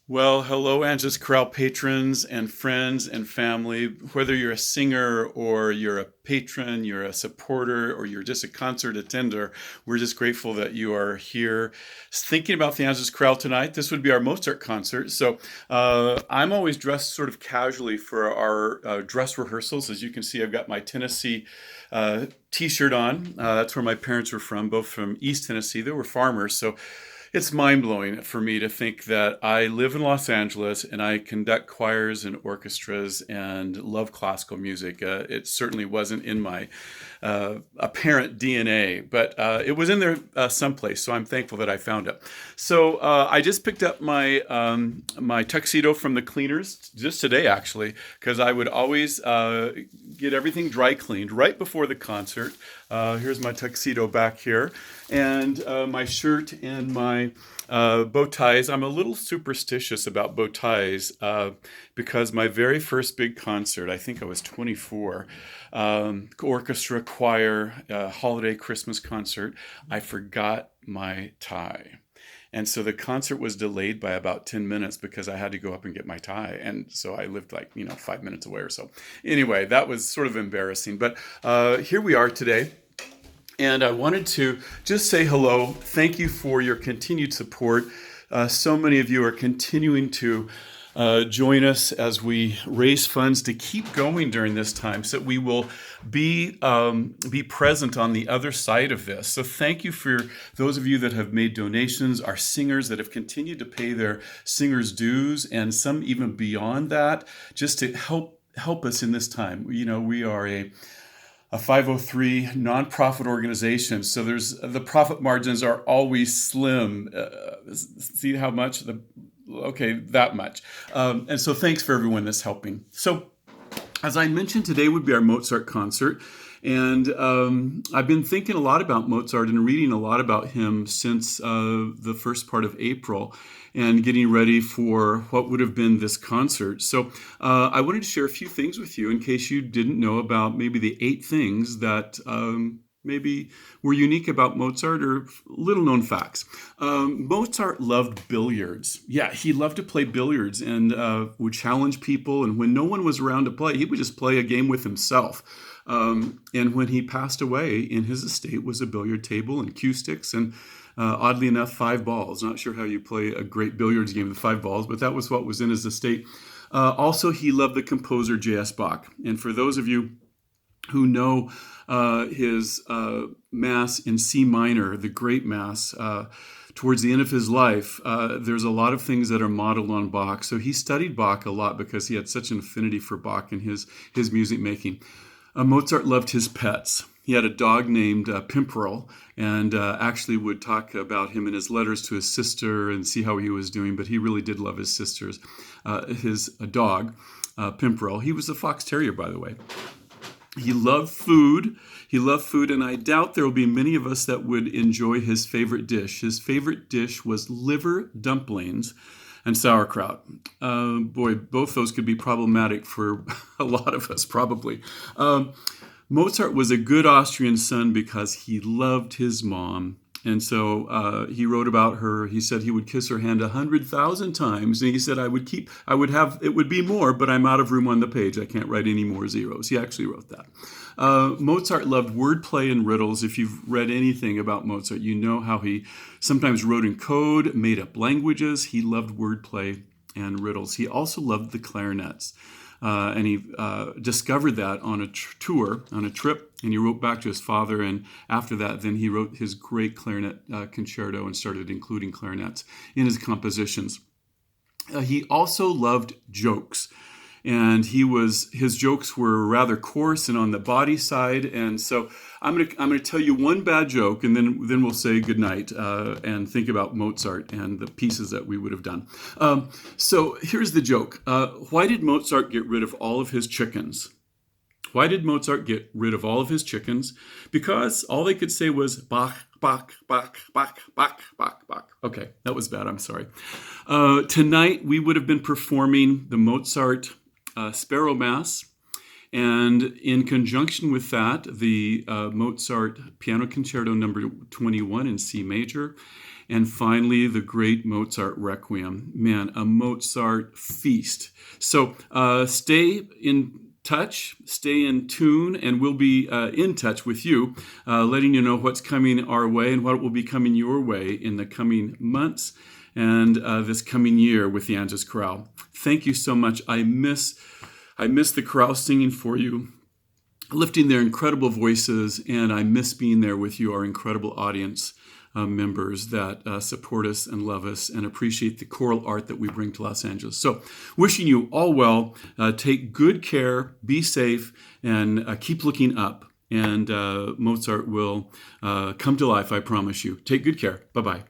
Well, hello, Angela's Chorale patrons and friends and family. Whether you're a singer or you're a patron, you're a supporter, or you're just a concert attender, we're just grateful that you are here thinking about the Angela's Chorale tonight. This would be our Mozart concert. So I'm always dressed sort of casually for our dress rehearsals. As you can see, I've got my Tennessee t-shirt on. That's where my parents were from, both from East Tennessee. They were farmers. So it's mind blowing for me to think that I live in Los Angeles and I conduct choirs and orchestras and love classical music. It certainly wasn't in my apparent DNA, but it was in there someplace. So I'm thankful that I found it. So I just picked up my tuxedo from the cleaners just today, actually, because I would always get everything dry cleaned right before the concert. Here's my tuxedo back here, and my shirt and my bow ties. I'm a little superstitious about bow ties because my very first big concert, I think I was 24, orchestra, choir, holiday Christmas concert, I forgot my tie. And so the concert was delayed by about 10 minutes because I had to go up and get my tie. And so I lived like, 5 minutes away or so. Anyway, that was sort of embarrassing. But here we are today. And I wanted to just say hello. Thank you for your continued support. So many of you are continuing to join us as we raise funds to keep going during this time so that we will be present on the other side of this. So thank you for those of you that have made donations, our singers that have continued to pay their singers' dues, and some even beyond that, just to help us in this time. We are a 503 nonprofit organization, so the profit margins are always slim. See how much that much. And so thanks for everyone that's helping. So as I mentioned, today would be our Mozart concert. And I've been thinking a lot about Mozart and reading a lot about him since the first part of April and getting ready for what would have been this concert. So I wanted to share a few things with you in case you didn't know about maybe the 8 things that maybe were unique about Mozart or little known facts. Mozart loved billiards. Yeah, he loved to play billiards and would challenge people. And when no one was around to play, he would just play a game with himself. And when he passed away, in his estate was a billiard table and cue sticks and oddly enough, 5 balls. Not sure how you play a great billiards game with 5 balls, but that was what was in his estate. Also, he loved the composer J.S. Bach. And for those of you who know his Mass in C minor, the great Mass, towards the end of his life, there's a lot of things that are modeled on Bach. So he studied Bach a lot because he had such an affinity for Bach and his music making. Mozart loved his pets. He had a dog named Pimperl, and actually would talk about him in his letters to his sister and see how he was doing, but he really did love his sisters. His dog, Pimperl, he was a fox terrier, by the way. He loved food. And I doubt there will be many of us that would enjoy his favorite dish. His favorite dish was liver dumplings and sauerkraut. Boy, both those could be problematic for a lot of us, probably. Mozart was a good Austrian son because he loved his mom. And so he wrote about her. He said he would kiss her hand 100,000 times. And he said, it would be more, but I'm out of room on the page. I can't write any more zeros. He actually wrote that. Mozart loved wordplay and riddles. If you've read anything about Mozart, you know how he sometimes wrote in code, made up languages. He loved wordplay and riddles. He also loved the clarinets. And he discovered that on a trip, and he wrote back to his father. And after that, then he wrote his great clarinet concerto and started including clarinets in his compositions. He also loved jokes. And his jokes were rather coarse and on the body side. And so I'm gonna tell you one bad joke, and then we'll say goodnight and think about Mozart and the pieces that we would have done. So here's the joke. Why did Mozart get rid of all of his chickens? Why did Mozart get rid of all of his chickens? Because all they could say was Bach, Bach, Bach, Bach, Bach, Bach, Bach. Okay, that was bad. I'm sorry. Tonight we would have been performing the Mozart Sparrow Mass, and in conjunction with that, the Mozart Piano Concerto number 21 in C major, And finally, the great Mozart Requiem. Man, a Mozart feast. So stay in touch, stay in tune, and we'll be in touch with you, letting you know what's coming our way and what will be coming your way in the coming months and this coming year with the Angelus Chorale. Thank you so much. I miss the chorale singing for you, lifting their incredible voices, and I miss being there with you, our incredible audience members that support us and love us and appreciate the choral art that we bring to Los Angeles. So wishing you all well. Take good care, be safe, and keep looking up. And Mozart will come to life, I promise you. Take good care. Bye-bye.